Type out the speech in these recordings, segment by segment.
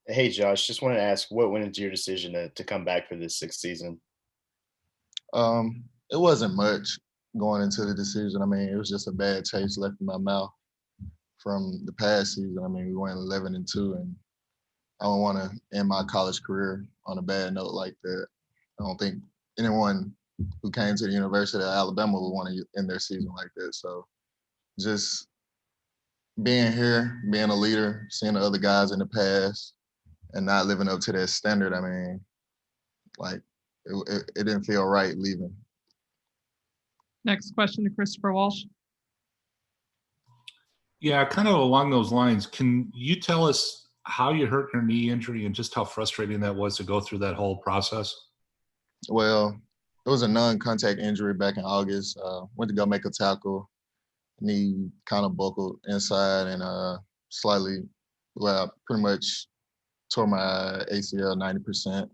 Hey Josh, just wanted to ask what went into your decision to come back for this sixth season? It wasn't much going into the decision. I mean, it was just a bad taste left in my mouth from the past season. I mean, we went 11-2, and I don't want to end my college career on a bad note like that. I don't think anyone who came to the University of Alabama would want to end their season like that. So just being here, being a leader, seeing the other guys in the past, and not living up to that standard. I mean, like it didn't feel right leaving. Next question to Christopher Walsh. Yeah, kind of along those lines. Can you tell us how you hurt your knee injury and just how frustrating that was to go through that whole process? Well, it was a non-contact injury back in August. Went to go make a tackle. Knee kind of buckled inside and slightly, well, pretty much tore my ACL 90%.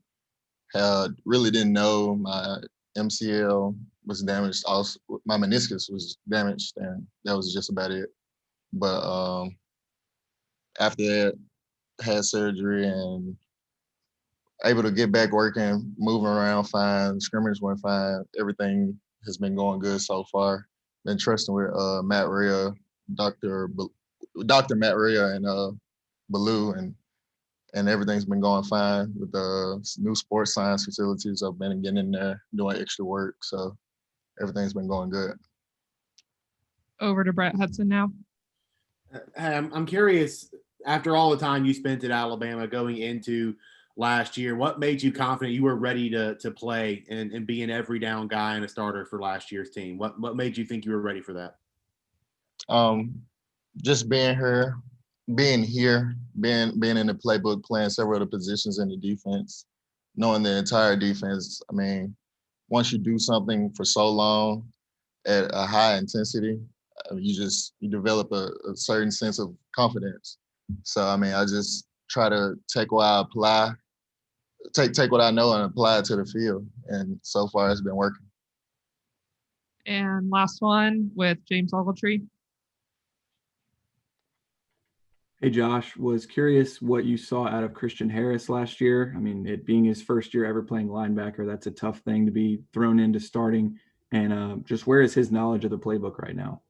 Really didn't know my MCL was damaged. Also, my meniscus was damaged, and that was just about it. But after that, had surgery and able to get back working, moving around fine. Scrimmage went fine. Everything has been going good so far. Been trusting with Matt Rhea, Doctor Matt Rhea, and Ballou, and everything's been going fine with the new sports science facilities. I've been getting in there doing extra work, so everything's been going good. Over to Brett Hudson now. I'm curious, after all the time you spent at Alabama going into last year, what made you confident you were ready to play and be an every down guy and a starter for last year's team? What made you think you were ready for that? Just being here, being in the playbook, playing several of the positions in the defense, knowing the entire defense. I mean, once you do something for so long at a high intensity, you develop a certain sense of confidence. So I mean, I just try to take what I apply, take what I know and apply it to the field. And so far, it's been working. And last one with James Ogletree. Hey, Josh, was curious what you saw out of Christian Harris last year. I mean, it being his first year ever playing linebacker, that's a tough thing to be thrown into starting. And just where is his knowledge of the playbook right now?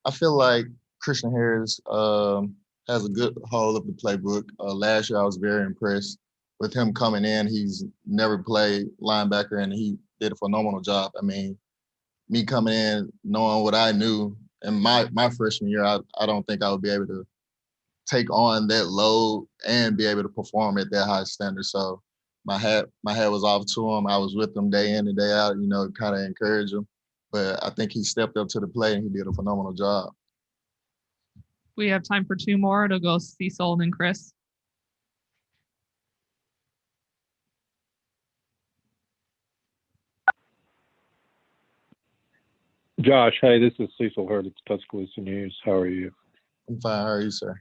I feel like Christian Harris has a good hold of the playbook. Last year, I was very impressed with him coming in. He's never played linebacker, and he did a phenomenal job. I mean, me coming in, knowing what I knew in my freshman year, I don't think I would be able to take on that load and be able to perform at that high standard. So my hat was off to him. I was with him day in and day out, kind of encourage him. But I think he stepped up to the plate and he did a phenomenal job. We have time for two more. It'll go Cecil and then Chris. Josh, hey, this is Cecil Hurd at Tuscaloosa News. How are you? I'm fine. How are you, sir?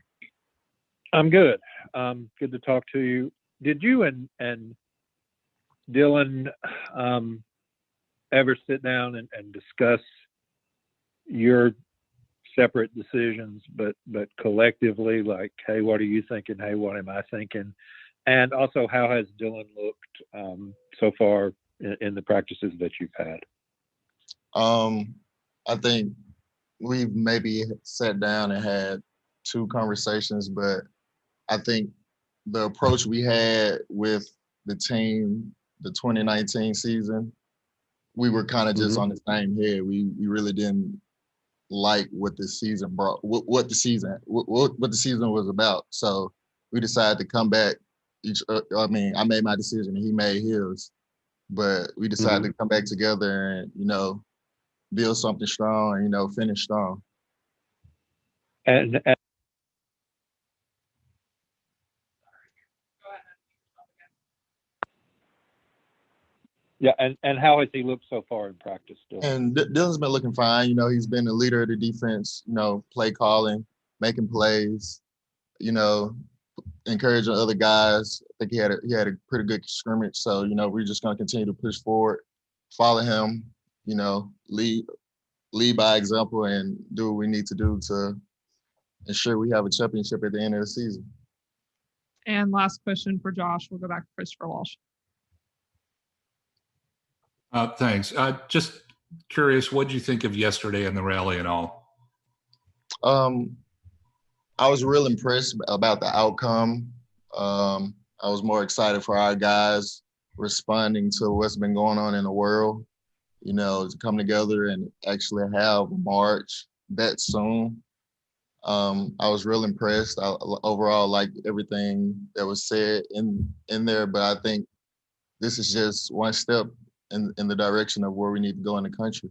I'm good. Good to talk to you. Did you and Dylan ever sit down and discuss your separate decisions, but collectively, like, hey, what are you thinking? Hey, what am I thinking? And also, how has Dylan looked so far in the practices that you've had? I think we've maybe sat down and had two conversations, but I think the approach we had with the team, the 2019 season, we were kind of just on the same head. We really didn't like what the season brought, what the season was about. So we decided to come back. I made my decision and he made his, but we decided to come back together and build something strong and finish strong. And yeah, and how has he looked so far in practice, Dylan? And Dylan's been looking fine. He's been the leader of the defense, play calling, making plays, encouraging other guys. I think he had a pretty good scrimmage. So, we're just going to continue to push forward, follow him, lead by example and do what we need to do to ensure we have a championship at the end of the season. And last question for Josh. We'll go back to Christopher Walsh. Thanks. Just curious, what did you think of yesterday in the rally and all? I was real impressed about the outcome. I was more excited for our guys responding to what's been going on in the world, to come together and actually have a march that soon. I was real impressed. I overall liked everything that was said in there, but I think this is just one step in the direction of where we need to go in the country.